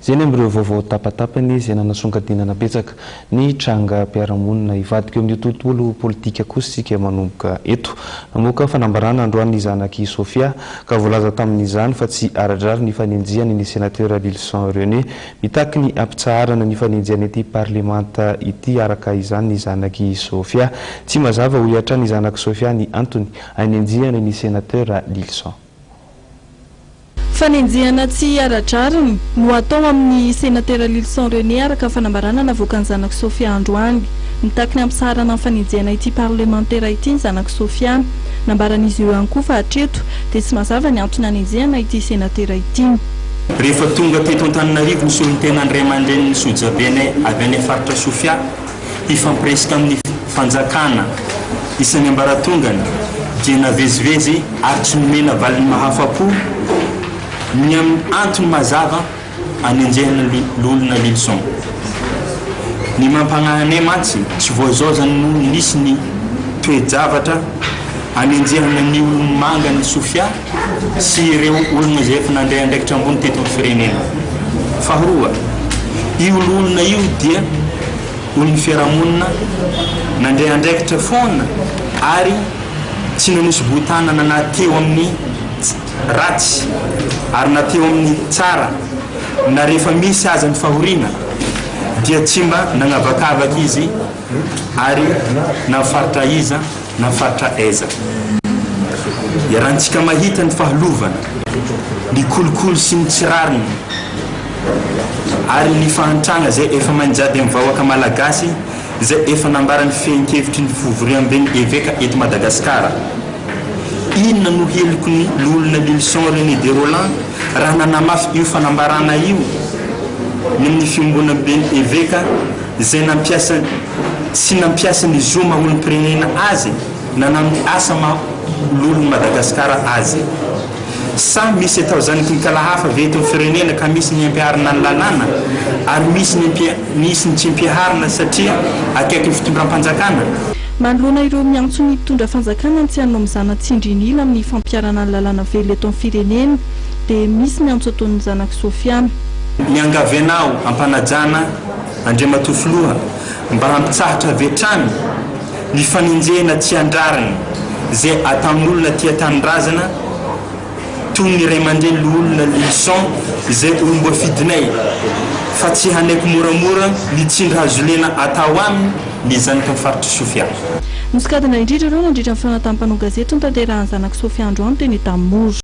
Zeny amin'ireo vaovao tapatapany izay nanasongadinana betsaka ny tranga mpiara-monina ivadika eo amin'ny tontolo politika kosa isika manomboka eto. Namoaka fanambarana androany ny zanaky Sofia ka voalaza tamin'izany fa tsy aradrary ny fanenjiany ny sénateur Lilson René mitaky ny ampitsaharana ny fanenjiany ity parlemanta ity araka izany ny zanaky Sofia. Tsy mazava ho iatra ny zanaky Sofia ny antony hanenjiany ny sénateur Lilson. Fanenjiana tsy aradrariny no atao amin'ny sénateur Lilson René araka fanambarana navoaka ny zanaky Sofia androany. Mitaky ny ampitsaharana ny fanenjiana ity parlementaire ity ny zanaky Sofia. Nambaran'izy io ihany koa fa hatreto dia tsy mazava ny antony hanenjehana ity sénateur ity. Rehefa tonga teto Antananarivo ny solon-tena Andray aman-dreniny Sojabenay avy any faritra Sofia hifampiresaka amin'ny fanjakana isan'ny ambaratongany dia navezivezy ary tsy nomena valiny mahafa-po ny antony mazava hanenjehana l'olona Lilson. Ny mampagnahanay mantsy tsy voazozany no nisy ny toe-javatra hanenjehana ny olona manga ny Sofia sy ireo olona izay efa nandray andraikitra ambony teto amin'ny firenena. Faharoa, io olona io dia olona fiarahamonina nandray andraikitra foana ary tsy nanosy votanana na teo amin'ny ratsy ary na teo amin'ny tsara na rehefa misy aza ny fahoriana dia tsy mba nagnavakavaka izy ary nafaritra iza nafaritra aiza. Iarahantsika mahita ny fahalovana, ny kolokolo sy ny tsirariny ary ny fahantrana zay efa manjady amin'ny vahoaka malagasy zay efa nambarany fehinkevitry ny fivoriam-ben'ny évêque eto Madagasikara. Inona no heliko ny l'olona Lilson René de Roland raha nanamafy io fanambarana io ny amin'ny fiombona ben'ny évêque zay nampiasa sy nampiasa ny zoma olom-pirenena azy na namin'ny asa l'olona Madagasikara azy. Sa misy atao zaniky ny kalahafa veto amin'ny firenena ka misy ny ampiharina ny lalàna ary misy ny tsy ampiharina satria akaiky ny fitondram-panjakana. Manoloana ireo miantso ny mpitondra fanjakana tsy hanao mizana tsindrinila amin'ny fampiarana ny lalàna velo eto amin'ny firenena dia misy miantso ataon'ny zanaky Sofia. Miangavenao ampanajana Andriamatofoloha mba hampitsahatra vetrany ny fanenjehana tsy andrariny zay ataon'olona tia tanindrazana toy ny ray aman-dreny l'olona Lilson zay olombo fidinay fa tsy hanaiko moramora ny tsindry hazolena atao aminy ny zanaky faritra Sofia. Nosokadina indrindra ireo nandritra ny fanatam-panao gazety ny tanterahany zanaky Sofia androany teny Tamoro.